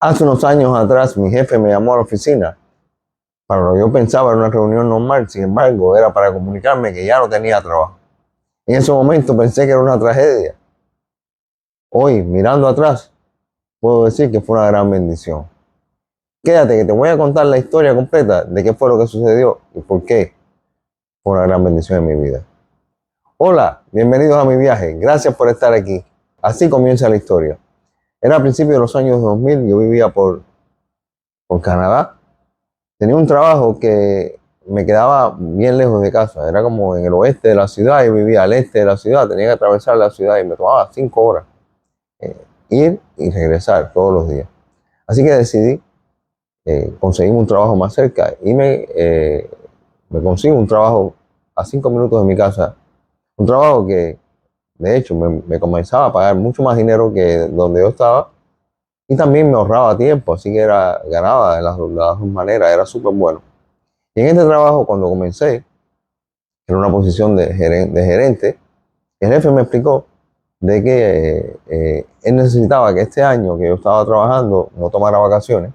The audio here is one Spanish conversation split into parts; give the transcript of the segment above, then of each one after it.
Hace unos años atrás mi jefe me llamó a la oficina para lo que yo pensaba era una reunión normal, sin embargo era para comunicarme que ya no tenía trabajo. En ese momento pensé que era una tragedia. Hoy, mirando atrás, puedo decir que fue una gran bendición. Quédate que te voy a contar la historia completa de qué fue lo que sucedió y por qué fue una gran bendición en mi vida. Hola, bienvenidos a mi viaje, gracias por estar aquí. Así comienza la historia. Era a principios de los años 2000, yo vivía por Canadá. Tenía un trabajo que me quedaba bien lejos de casa, era como en el oeste de la ciudad, yo vivía al este de la ciudad, tenía que atravesar la ciudad y me tomaba 5 horas ir y regresar todos los días. Así que decidí conseguir un trabajo más cerca y me consigo un trabajo a 5 minutos de mi casa, un trabajo que de hecho me comenzaba a pagar mucho más dinero que donde yo estaba y también me ahorraba tiempo, así que ganaba de las dos maneras, era súper bueno. Y en este trabajo, cuando comencé, era una posición de gerente, el jefe me explicó de que él necesitaba que este año que yo estaba trabajando no tomara vacaciones,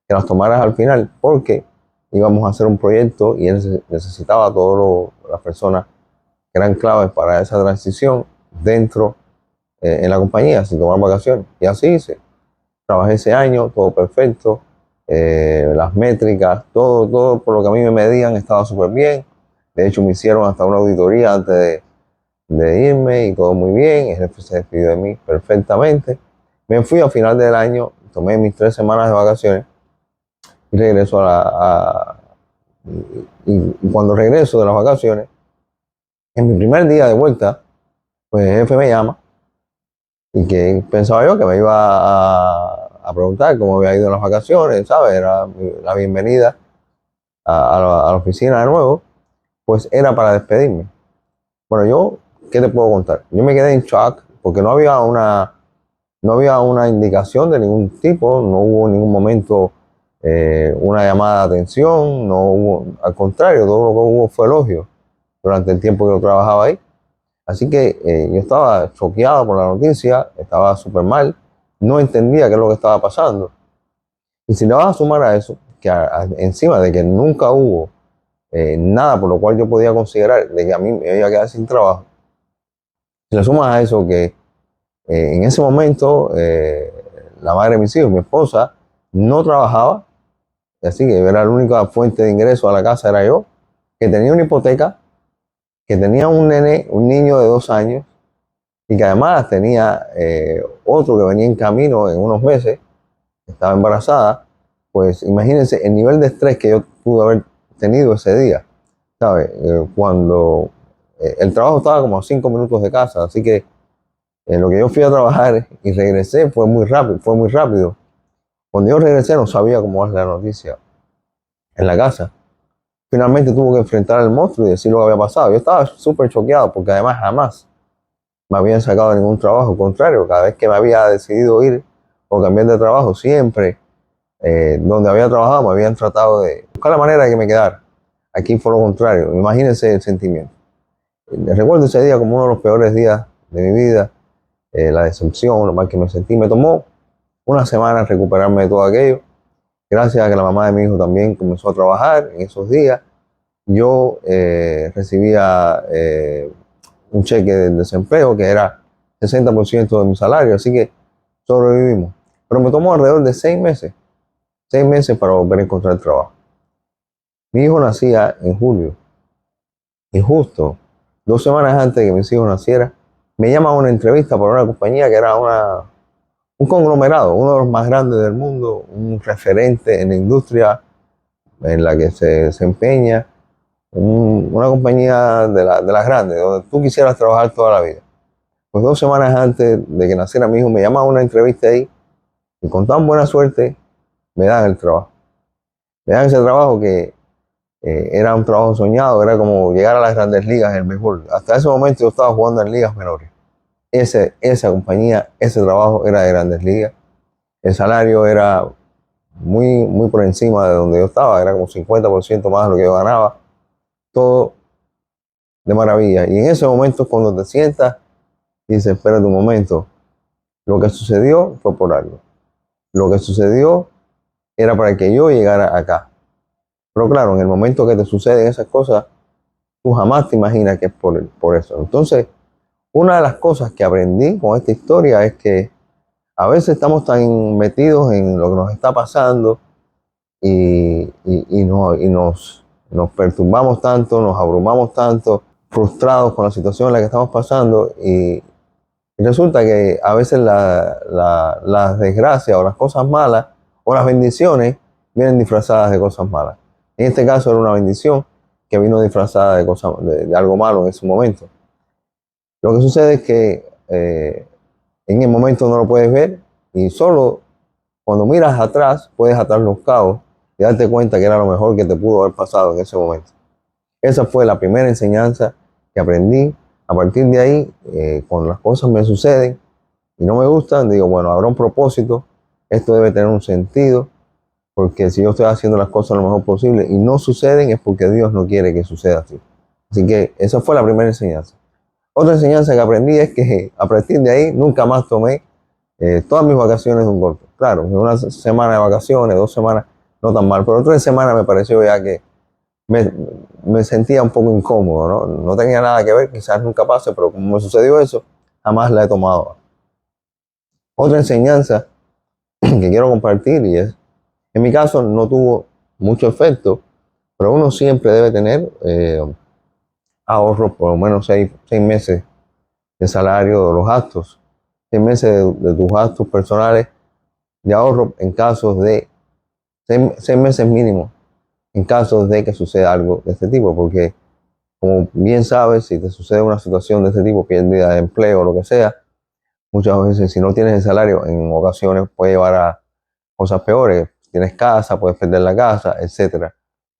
que las tomaras al final, porque íbamos a hacer un proyecto y él necesitaba a todas las personas que eran claves para esa transición dentro en la compañía, sin tomar vacaciones. Y así hice. Trabajé ese año, todo perfecto, las métricas, todo por lo que a mí me medían estaba súper bien. De hecho, me hicieron hasta una auditoría antes de irme y todo muy bien. El jefe se despidió de mí perfectamente. Me fui a final del año, tomé mis 3 semanas de vacaciones y regreso y cuando regreso de las vacaciones, en mi primer día de vuelta, pues el jefe me llama y que pensaba yo que me iba a preguntar cómo había ido en las vacaciones, ¿sabes? Era la bienvenida a la oficina de nuevo, pues era para despedirme. Bueno, ¿qué te puedo contar? Yo me quedé en shock porque no había una indicación de ningún tipo, no hubo en ningún momento una llamada de atención, no hubo, al contrario, todo lo que hubo fue elogio durante el tiempo que yo trabajaba ahí. Así que yo estaba choqueado por la noticia, estaba súper mal, no entendía qué es lo que estaba pasando. Y si le vas a sumar a eso, que encima de que nunca hubo nada por lo cual yo podía considerar de que a mí me iba a quedar sin trabajo, si le sumas a eso que en ese momento la madre de mis hijos, mi esposa, no trabajaba, así que era la única fuente de ingreso a la casa era yo, que tenía una hipoteca, que tenía un niño de 2 años, y que además tenía otro que venía en camino en unos meses, estaba embarazada, pues imagínense el nivel de estrés que yo pude haber tenido ese día, ¿sabes? Cuando el trabajo estaba como a 5 minutos de casa, así que lo que yo fui a trabajar y regresé fue muy rápido, fue muy rápido. Cuando yo regresé no sabía cómo dar la noticia en la casa. Finalmente tuve que enfrentar al monstruo y decir lo que había pasado. Yo estaba súper choqueado porque además jamás me habían sacado de ningún trabajo. Al contrario, cada vez que me había decidido ir o cambiar de trabajo, siempre donde había trabajado me habían tratado de buscar la manera de que me quedara. Aquí fue lo contrario. Imagínense el sentimiento. Recuerdo ese día como uno de los peores días de mi vida. La decepción, lo mal que me sentí. Me tomó una semana recuperarme de todo aquello. Gracias a que la mamá de mi hijo también comenzó a trabajar en esos días. Yo recibía un cheque de desempleo que era 60% de mi salario, así que sobrevivimos. Pero me tomó alrededor de 6 meses para volver a encontrar trabajo. Mi hijo nacía en julio y justo 2 semanas antes de que mis hijos nacieran, me llaman a una entrevista por una compañía que era un conglomerado, uno de los más grandes del mundo, un referente en la industria en la que se desempeña, una compañía de las grandes, donde tú quisieras trabajar toda la vida. Pues 2 semanas antes de que naciera mi hijo, me llaman a una entrevista ahí y con tan buena suerte me dan el trabajo. Me dan ese trabajo que era un trabajo soñado, era como llegar a las grandes ligas en el béisbol. Hasta ese momento yo estaba jugando en ligas menores. Esa compañía, ese trabajo era de grandes ligas. El salario era muy por encima de donde yo estaba, era como 50% más de lo que yo ganaba. Todo de maravilla. Y en ese momento cuando te sientas y dices, espérate un momento, lo que sucedió fue por algo. lo que sucedió era para que yo llegara acá. Pero claro, en el momento que te suceden esas cosas, tú jamás te imaginas que es por eso. Entonces, una de las cosas que aprendí con esta historia es que a veces estamos tan metidos en lo que nos está pasando nos perturbamos tanto, nos abrumamos tanto, frustrados con la situación en la que estamos pasando y resulta que a veces las desgracias o las cosas malas o las bendiciones vienen disfrazadas de cosas malas. En este caso era una bendición que vino disfrazada de algo malo en ese momento. Lo que sucede es que en el momento no lo puedes ver y solo cuando miras atrás puedes atar los cabos y darte cuenta que era lo mejor que te pudo haber pasado en ese momento. Esa fue la primera enseñanza que aprendí. A partir de ahí, cuando las cosas me suceden y no me gustan, digo, bueno, habrá un propósito, esto debe tener un sentido, porque si yo estoy haciendo las cosas lo mejor posible y no suceden es porque Dios no quiere que suceda así. Así que esa fue la primera enseñanza. Otra enseñanza que aprendí es que a partir de ahí nunca más tomé todas mis vacaciones de un golpe. Claro, una semana de vacaciones, 2 semanas, no tan mal, pero 3 semanas me pareció ya que me, me sentía un poco incómodo, ¿no? No tenía nada que ver, quizás nunca pase, pero como me sucedió eso, jamás la he tomado. Otra enseñanza que quiero compartir y es, en mi caso no tuvo mucho efecto, pero uno siempre debe tener ahorros por lo menos 6 meses de salario de los gastos, 6 meses de tus gastos personales de ahorro en casos de 6 meses mínimo, en casos de que suceda algo de este tipo, porque como bien sabes, si te sucede una situación de este tipo, pérdida de empleo o lo que sea, muchas veces si no tienes el salario, en ocasiones puede llevar a cosas peores. Tienes casa, puedes perder la casa, etcétera,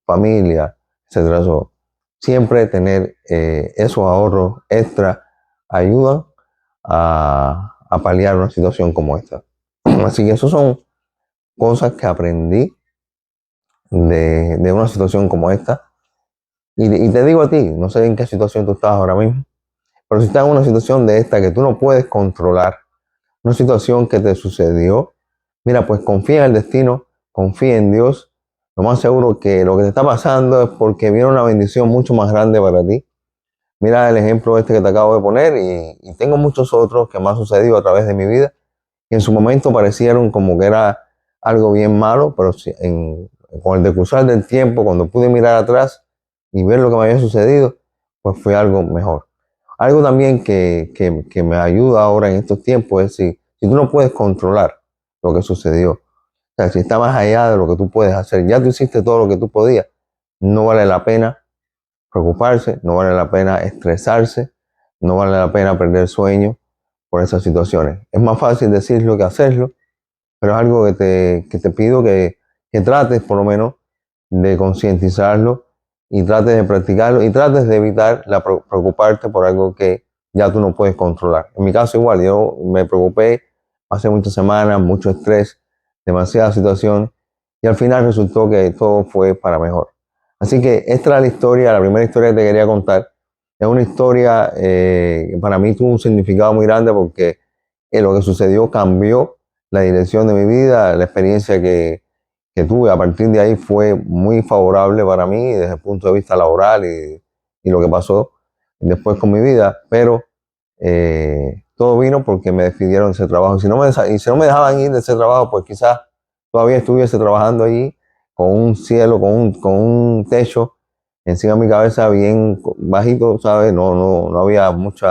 familia, etcétera. So, siempre tener esos ahorros extra ayudan a paliar una situación como esta. Así que esas son cosas que aprendí de una situación como esta. Y te digo a ti, no sé en qué situación tú estás ahora mismo, pero si estás en una situación de esta que tú no puedes controlar, una situación que te sucedió, mira, pues confía en el destino, confía en Dios. Lo más seguro que lo que te está pasando es porque viene una bendición mucho más grande para ti. Mira el ejemplo este que te acabo de poner y tengo muchos otros que me han sucedido a través de mi vida que en su momento parecieron como que era algo bien malo, pero con el decusar del tiempo, cuando pude mirar atrás y ver lo que me había sucedido, pues fue algo mejor. Algo también que me ayuda ahora en estos tiempos es si tú no puedes controlar lo que sucedió, o sea, si está más allá de lo que tú puedes hacer, ya tú hiciste todo lo que tú podías, no vale la pena preocuparse, no vale la pena estresarse, no vale la pena perder sueño por esas situaciones. Es más fácil decirlo que hacerlo, pero es algo que te pido que trates por lo menos de concientizarlo y trates de practicarlo y trates de evitar preocuparte por algo que ya tú no puedes controlar. En mi caso igual, yo me preocupé hace muchas semanas, mucho estrés, demasiada situación y al final resultó que todo fue para mejor. Así que esta es la historia, la primera historia que te quería contar. Es una historia que para mí tuvo un significado muy grande porque lo que sucedió cambió la dirección de mi vida, la experiencia que tuve a partir de ahí fue muy favorable para mí desde el punto de vista laboral y lo que pasó después con mi vida, pero todo vino porque me despidieron de ese trabajo. Y si no me dejaban ir de ese trabajo, pues quizás todavía estuviese trabajando allí con un cielo, con un techo encima de mi cabeza bien bajito, ¿sabes? No había mucho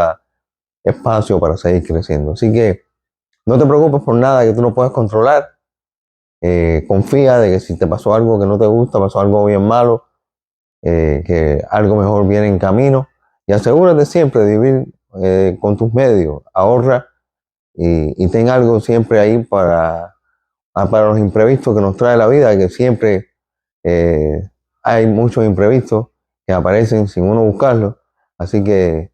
espacio para seguir creciendo. Así que no te preocupes por nada que tú no puedas controlar. Confía de que si te pasó algo que no te gusta, pasó algo bien malo, que algo mejor viene en camino. Y asegúrate siempre de vivir con tus medios. Ahorra y ten algo siempre ahí para los imprevistos que nos trae la vida, que siempre eh, hay muchos imprevistos que aparecen sin uno buscarlos. Así que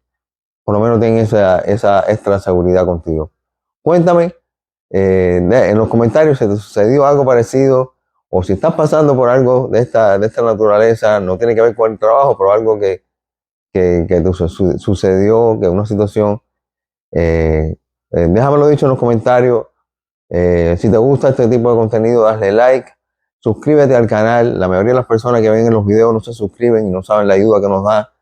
por lo menos ten esa extra seguridad contigo. Cuéntame en los comentarios si te sucedió algo parecido o si estás pasando por algo de esta naturaleza, no tiene que ver con el trabajo, pero algo que te sucedió, que una situación, déjamelo dicho en los comentarios Si te gusta este tipo de contenido, dale like, suscríbete al canal. La mayoría de las personas que ven en los videos no se suscriben y no saben la ayuda que nos da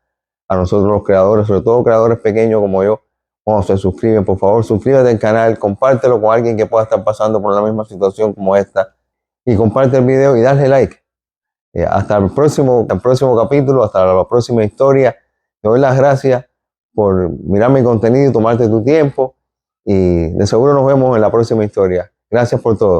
a nosotros los creadores, sobre todo creadores pequeños como yo, cuando se suscriben. Por favor, suscríbete al canal, compártelo con alguien que pueda estar pasando por la misma situación como esta y comparte el video y dale like. Hasta el próximo capítulo, hasta la próxima historia. Te doy las gracias por mirar mi contenido y tomarte tu tiempo y de seguro nos vemos en la próxima historia. Gracias por todo.